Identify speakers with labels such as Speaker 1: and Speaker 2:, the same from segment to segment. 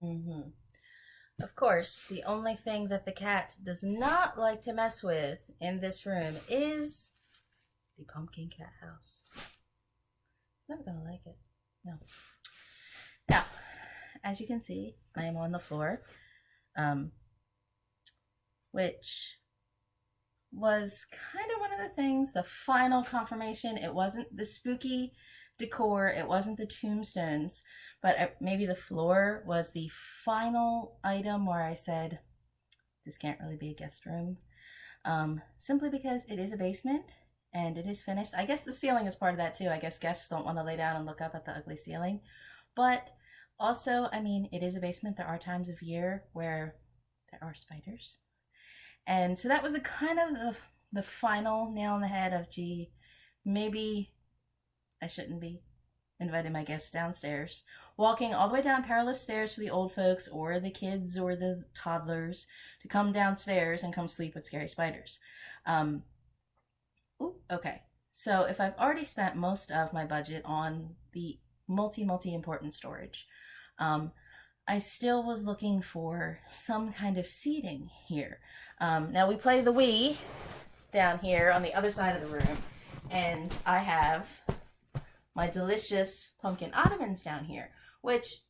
Speaker 1: Hmm. Of course, the only thing that the cat does not like to mess with in this room is the pumpkin cat house. It's never gonna like it. No. Now, as you can see, I am on the floor, um, which was kind of one of the things, the final confirmation. It wasn't the spooky decor, it wasn't the tombstones, but maybe the floor was the final item where I said, this can't really be a guest room. Simply because it is a basement and it is finished. I guess the ceiling is part of that too. I guess guests don't want to lay down and look up at the ugly ceiling. But also, I mean, it is a basement. There are times of year where there are spiders. And so that was the kind of the final nail in the head of, gee, maybe I shouldn't be inviting my guests downstairs, walking all the way down perilous stairs for the old folks or the kids or the toddlers to come downstairs and come sleep with scary spiders. Um, okay. So if I've already spent most of my budget on the multi important storage, I still was looking for some kind of seating here. Now we play the Wii down here on the other side of the room, and I have my delicious pumpkin ottomans down here, which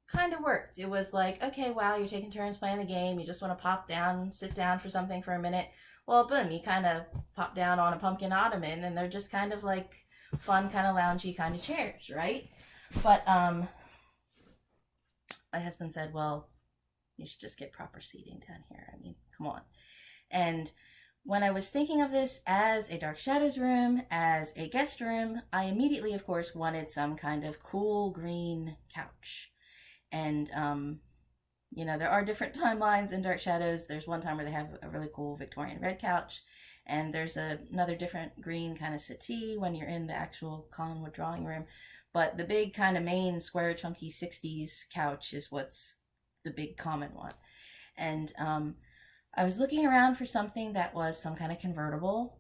Speaker 1: kind of worked. It was like, okay, wow, you're taking turns playing the game. You just want to pop down, sit down for something for a minute. Well, boom, you kind of pop down on a pumpkin ottoman, and they're just kind of like fun, kind of loungy kind of chairs, right? But my husband said, well, you should just get proper seating down here. I mean, come on. And when I was thinking of this as a Dark Shadows room, as a guest room, I immediately, of course, wanted some kind of cool green couch. And, there are different timelines in Dark Shadows. There's one time where they have a really cool Victorian red couch, and there's another different green kind of settee when you're in the actual Collinwood drawing room. But the big kind of main square chunky 60s couch is what's the big common one. And I was looking around for something that was some kind of convertible,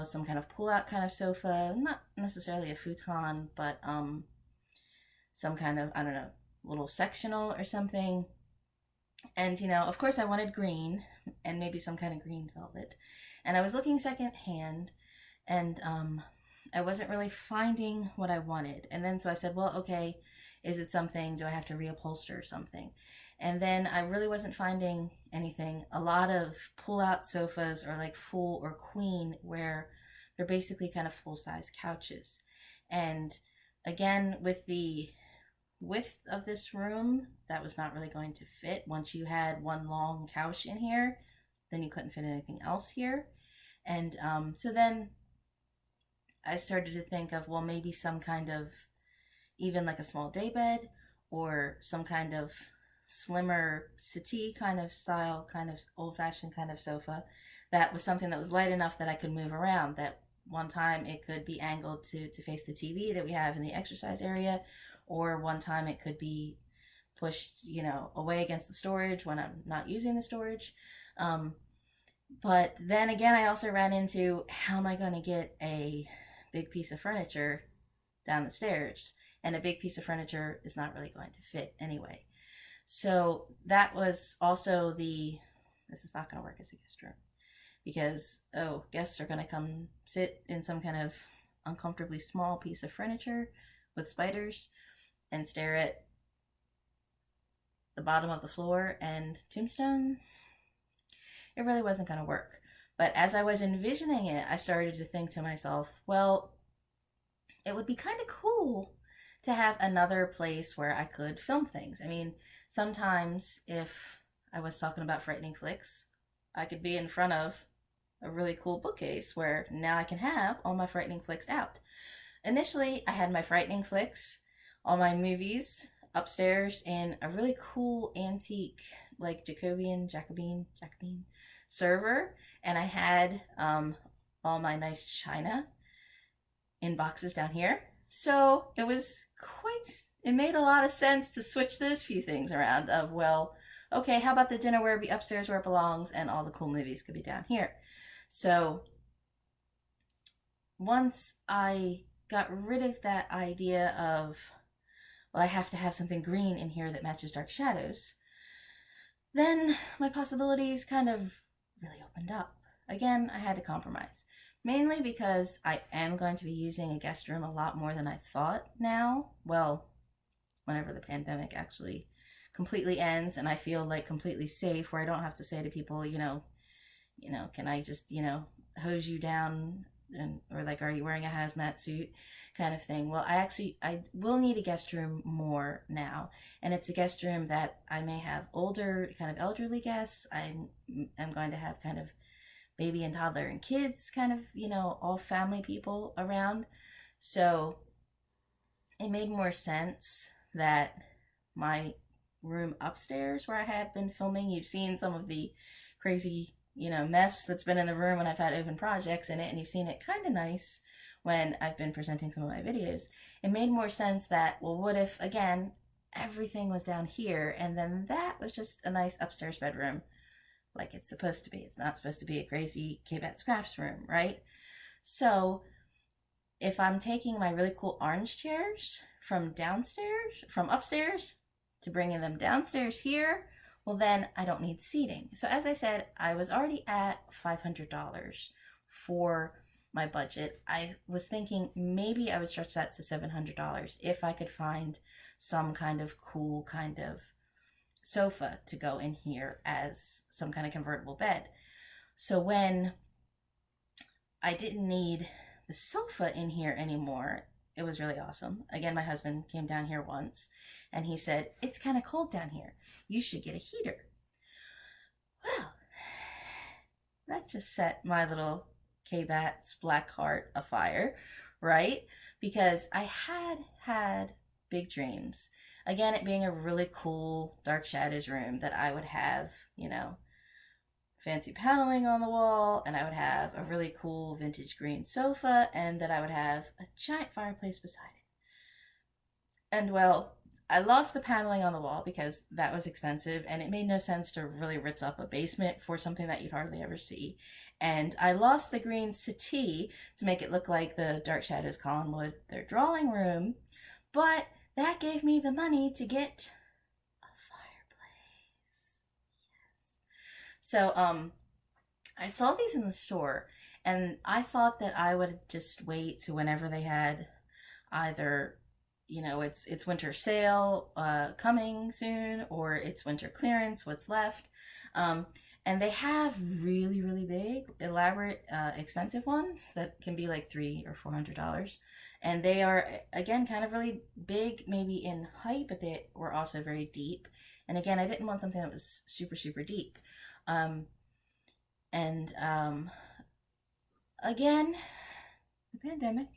Speaker 1: some kind of pull-out kind of sofa, not necessarily a futon, but some kind of, I don't know, little sectional or something. And, of course I wanted green and maybe some kind of green velvet. And I was looking secondhand, and I wasn't really finding what I wanted. And then so I said, well, okay, is it something, do I have to reupholster or something? And then I really wasn't finding anything. A lot of pull-out sofas are like full or queen, where they're basically kind of full-size couches. And again, with the width of this room, that was not really going to fit. Once you had one long couch in here, then you couldn't fit anything else here. And so then I started to think of, well, maybe some kind of, even like a small daybed or some kind of slimmer settee kind of style, kind of old fashioned kind of sofa that was something that was light enough that I could move around. That one time it could be angled to face the TV that we have in the exercise area, or one time it could be pushed, away against the storage when I'm not using the storage. But then again, I also ran into, how am I going to get a big piece of furniture down the stairs? And a big piece of furniture is not really going to fit anyway. So that was also this is not going to work as a guest room, because, guests are going to come sit in some kind of uncomfortably small piece of furniture with spiders and stare at the bottom of the floor and tombstones. It really wasn't going to work. But as I was envisioning it, I started to think to myself, well, it would be kind of cool to have another place where I could film things. I mean, sometimes if I was talking about frightening flicks, I could be in front of a really cool bookcase where now I can have all my frightening flicks out. Initially, I had my frightening flicks, all my movies, upstairs in a really cool antique, like Jacobin server, and I had all my nice china in boxes down here. So it made a lot of sense to switch those few things around of, well, okay, how about the dinnerware be upstairs where it belongs and all the cool movies could be down here. So once I got rid of that idea of, well, I have to have something green in here that matches dark shadows, then my possibilities kind of really opened up. Again, I had to compromise. Mainly because I am going to be using a guest room a lot more than I thought now. Well, whenever the pandemic actually completely ends and I feel like completely safe, where I don't have to say to people, can I just, hose you down, or like, are you wearing a hazmat suit kind of thing. Well, I will need a guest room more now, and it's a guest room that I may have older, kind of elderly guests. I'm going to have kind of baby and toddler and kids, kind of, all family people around. So it made more sense that my room upstairs, where I have been filming, you've seen some of the crazy, mess that's been in the room when I've had open projects in it, and you've seen it kind of nice when I've been presenting some of my videos. It made more sense that, well, what if, again, everything was down here, and then that was just a nice upstairs bedroom, like it's supposed to be. It's not supposed to be a crazy Kbatz Crafts room, right? So if I'm taking my really cool orange chairs from upstairs to bringing them downstairs here, well, then I don't need seating. So as I said, I was already at $500 for my budget. I was thinking maybe I would stretch that to $700 if I could find some kind of cool kind of sofa to go in here as some kind of convertible bed. So when I didn't need the sofa in here anymore, it was really awesome. Again, my husband came down here once and he said, it's kind of cold down here. You should get a heater. Well, that just set my little Kbatz black heart afire, right? Because I had big dreams. Again, it being a really cool dark shadows room that I would have, fancy paneling on the wall, and I would have a really cool vintage green sofa, and that I would have a giant fireplace beside it. And well, I lost the paneling on the wall because that was expensive, and it made no sense to really ritz up a basement for something that you'd hardly ever see. And I lost the green settee to make it look like the Dark Shadows Collinwood, their drawing room, but that gave me the money to get a fireplace. Yes. So, I saw these in the store, and I thought that I would just wait to whenever they had either, it's winter sale coming soon, or it's winter clearance, what's left. And they have really, really big, elaborate, expensive ones that can be like $300 or $400. And they are, again, kind of really big, maybe in height, but they were also very deep. And again, I didn't want something that was super, super deep. Again, the pandemic,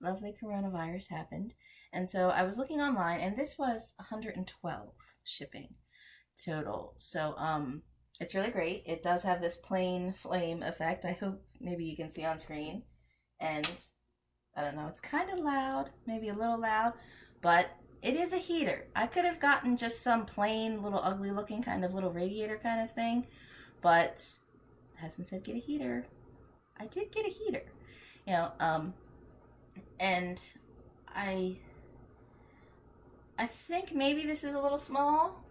Speaker 1: lovely coronavirus happened. And so I was looking online, and this was $112 shipping total. So, it's really great. It does have this plain flame effect. I hope maybe you can see on screen. And I don't know, it's kind of loud, maybe a little loud, but it is a heater. I could have gotten just some plain little ugly looking kind of little radiator kind of thing, but husband said get a heater. I did get a heater, and I think maybe this is a little small,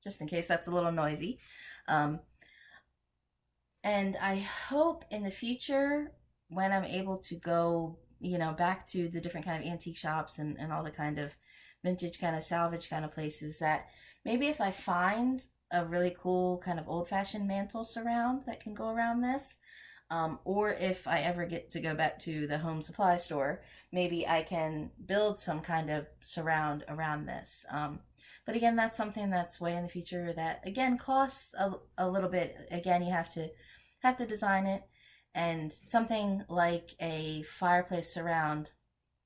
Speaker 1: just in case that's a little noisy. And I hope in the future, when I'm able to go, back to the different kind of antique shops and all the kind of vintage kind of salvage kind of places, that maybe if I find a really cool kind of old-fashioned mantle surround that can go around this, or if I ever get to go back to the home supply store, maybe I can build some kind of surround around this. But again, that's something that's way in the future that, again, costs a little bit. Again, you have to design it. And something like a fireplace surround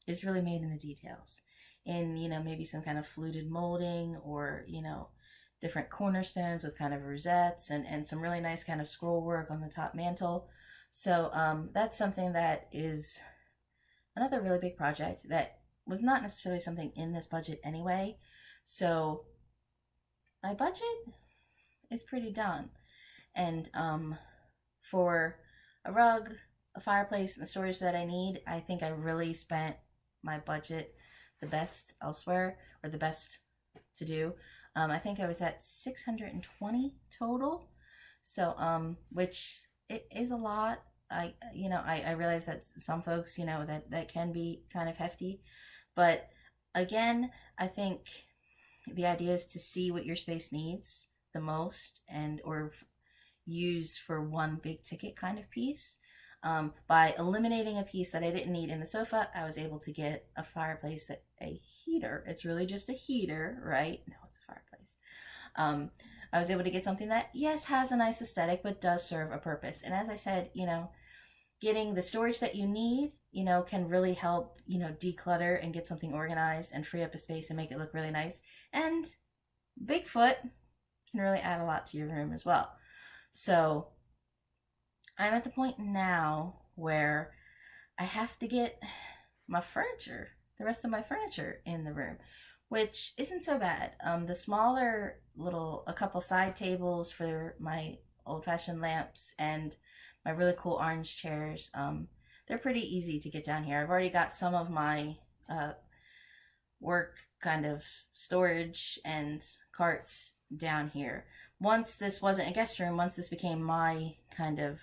Speaker 1: is really made in the details. In, maybe some kind of fluted molding, or, different cornerstones with kind of rosettes and some really nice kind of scroll work on the top mantle. So that's something that is another really big project that was not necessarily something in this budget anyway. So my budget is pretty done. And for a rug, a fireplace, and the storage that I need, I think I really spent my budget the best elsewhere, or the best to do. I think I was at 620 total. So, which it is a lot. I realize that some folks, that can be kind of hefty, but again, I think the idea is to see what your space needs the most, and or use for one big ticket kind of piece. By eliminating a piece that I didn't need in the sofa, I was able to get a fireplace, a heater. It's really just a heater, right? No, it's a fireplace. I was able to get something that, yes, has a nice aesthetic, but does serve a purpose. And as I said, getting the storage that you need, can really help, declutter and get something organized and free up a space and make it look really nice. And Bigfoot can really add a lot to your room as well. So I'm at the point now where I have to get my furniture, the rest of my furniture in the room, which isn't so bad. The smaller a couple side tables for my old-fashioned lamps and my really cool orange chairs, they're pretty easy to get down here. I've already got some of my work kind of storage and carts down here. Once this wasn't a guest room, once this became my kind of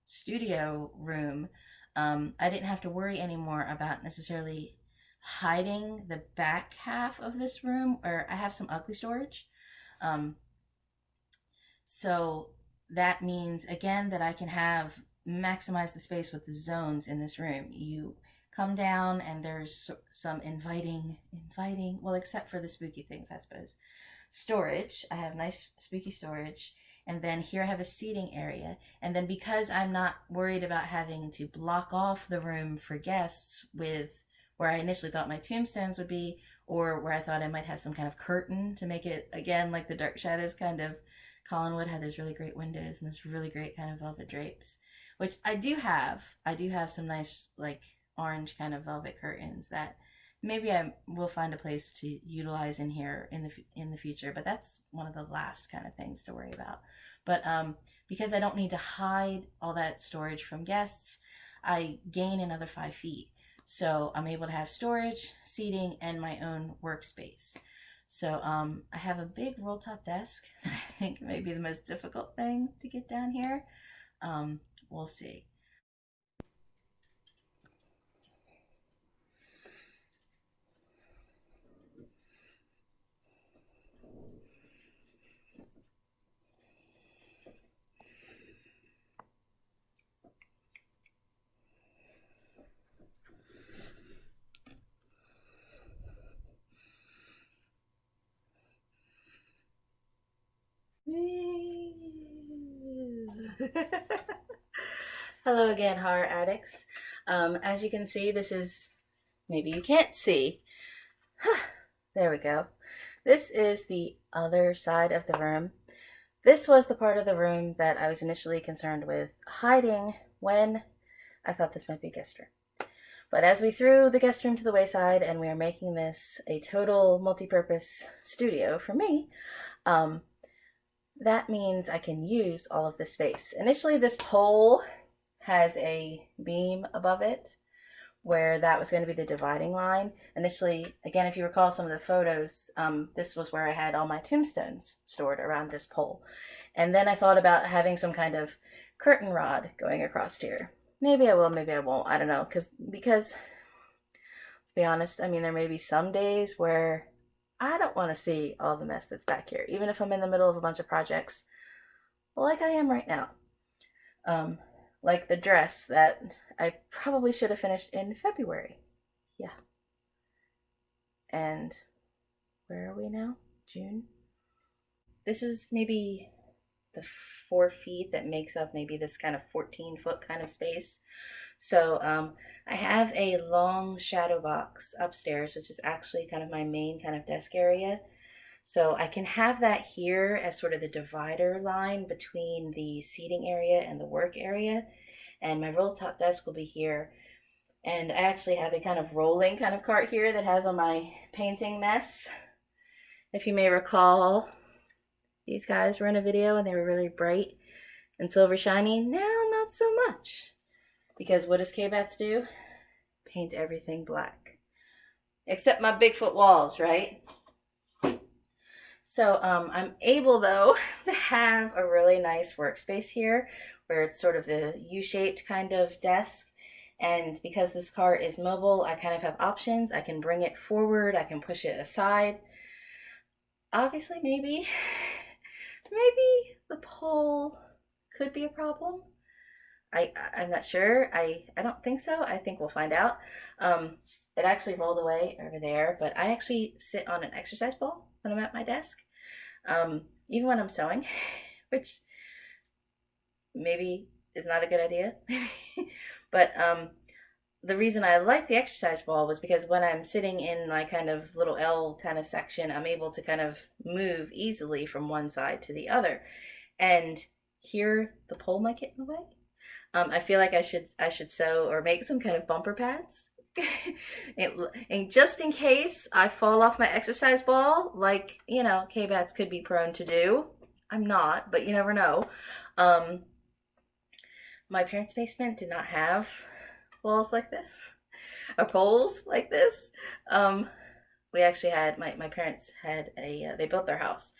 Speaker 1: studio room, I didn't have to worry anymore about necessarily hiding the back half of this room, or I have some ugly storage. So that means, again, that I can maximize the space with the zones in this room. You come down and there's some inviting, well, except for the spooky things, I suppose. Storage. I have nice spooky storage. And then here I have a seating area. And then because I'm not worried about having to block off the room for guests with where I initially thought my tombstones would be, or where I thought I might have some kind of curtain to make it, again, like the Dark Shadows kind of. Collinwood had those really great windows and this really great kind of velvet drapes, which I do have. I do have some nice, like, orange kind of velvet curtains that maybe I will find a place to utilize in here in the future, but that's one of the last kind of things to worry about. But because I don't need to hide all that storage from guests, I gain another 5 feet. So I'm able to have storage, seating, and my own workspace. So I have a big roll top desk that I think may be the most difficult thing to get down here. We'll see. Hello again, horror addicts. As you can see, this is, maybe you can't see. There we go. This is the other side of the room. This was the part of the room that I was initially concerned with hiding when I thought this might be a guest room. But as we threw the guest room to the wayside and we are making this a total multi-purpose studio for me, that means I can use all of this space. Initially, this pole has a beam above it where that was going to be the dividing line. Initially, again, if you recall some of the photos, this was where I had all my tombstones stored around this pole. And then I thought about having some kind of curtain rod going across here. Maybe I will, maybe I won't, I don't know. Because let's be honest, I mean, there may be some days where I don't want to see all the mess that's back here, even if I'm in the middle of a bunch of projects, like I am right now. Like the dress that I probably should have finished in February. Yeah. And where are we now? June? This is maybe the 4 feet that makes up maybe this kind of 14-foot kind of space. So I have a long shadow box upstairs, which is actually kind of my main kind of desk area. So I can have that here as sort of the divider line between the seating area and the work area. And my roll top desk will be here. And I actually have a kind of rolling kind of cart here that has all my painting mess. If you may recall, these guys were in a video and they were really bright and silver shiny. Now, not so much. Because what does Kbatz do? Paint everything black. except my Bigfoot walls, right? So I'm able though to have a really nice workspace here where it's sort of a U-shaped kind of desk. And because this car is mobile, I kind of have options. I can bring it forward, I can push it aside. Obviously, maybe the pole could be a problem. I'm not sure. I don't think so. I think we'll find out. It actually rolled away over there, but I actually sit on an exercise ball when I'm at my desk, even when I'm sewing, which maybe is not a good idea. But the reason I like the exercise ball was because when I'm sitting in my kind of little L kind of section, I'm able to kind of move easily from one side to the other. And here, the pole might get in the way. I feel like I should sew or make some kind of bumper pads. And just in case I fall off my exercise ball, like, you know, Kbatz could be prone to do. I'm not, but you never know. My parents' basement did not have walls like this or poles like this. We actually had, my parents had they built their house,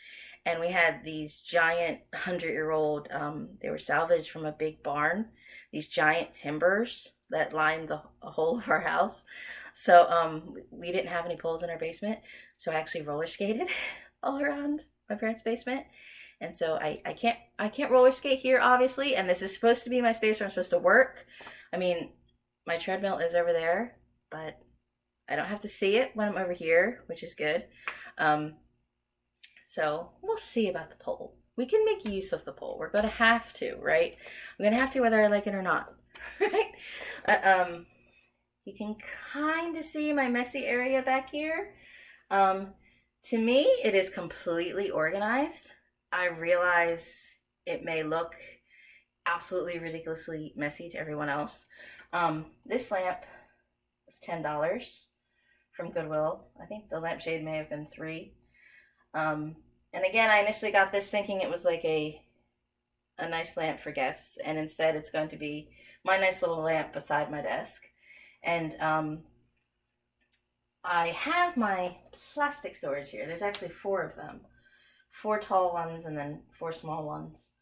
Speaker 1: and we had these giant 100-year-old, they were salvaged from a big barn, these giant timbers that lined the whole of our house. So we didn't have any poles in our basement, so I actually roller skated all around my parents' basement. And so I can't roller skate here, obviously, and this is supposed to be my space where I'm supposed to work. I mean, my treadmill is over there, but I don't have to see it when I'm over here, which is good. So we'll see about the pole. We can make use of the pole. We're going to have to, right? I'm going to have to whether I like it or not, right? You can kind of see my messy area back here. To me, it is completely organized. I realize it may look absolutely ridiculously messy to everyone else. This lamp was $10 from Goodwill. I think the lampshade may have been $3. And again, I initially got this thinking it was like a nice lamp for guests, and instead it's going to be my nice little lamp beside my desk. And I have my plastic storage here. There's actually 4 of them. 4 tall ones and then 4 small ones.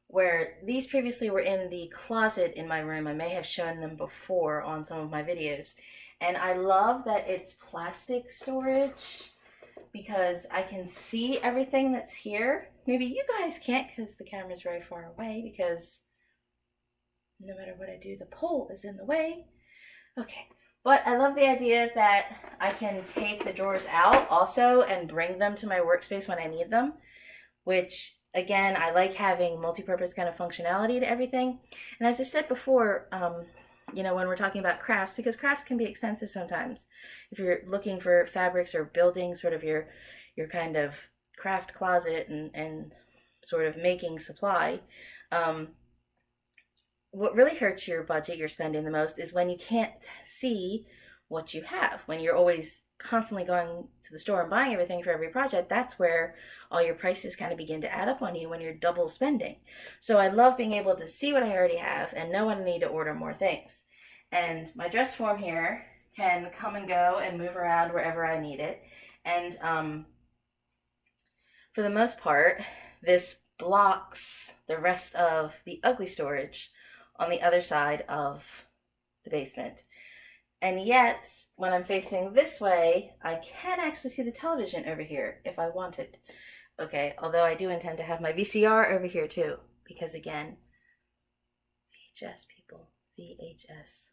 Speaker 1: Where these previously were in the closet in my room. I may have shown them before on some of my videos. And I love that it's plastic storage because I can see everything that's here. Maybe you guys can't because the camera's very far away, because no matter what I do, the pole is in the way. Okay. But I love the idea that I can take the drawers out also and bring them to my workspace when I need them, which, again, I like having multi-purpose kind of functionality to everything. And as I said before, you know, when we're talking about crafts, because crafts can be expensive sometimes. If you're looking for fabrics or building sort of your kind of craft closet and sort of making supply, what really hurts your budget, you're spending the most, is when you can't see what you have. When you're always constantly going to the store and buying everything for every project, that's where all your prices kind of begin to add up on you when you're double spending. So I love being able to see what I already have and know when I need to order more things. And my dress form here can come and go and move around wherever I need it. And for the most part, this blocks the rest of the ugly storage on the other side of the basement. And yet, when I'm facing this way, I can actually see the television over here if I wanted. Okay, although I do intend to have my VCR over here too, because again, VHS, people, VHS.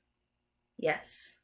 Speaker 1: Yes.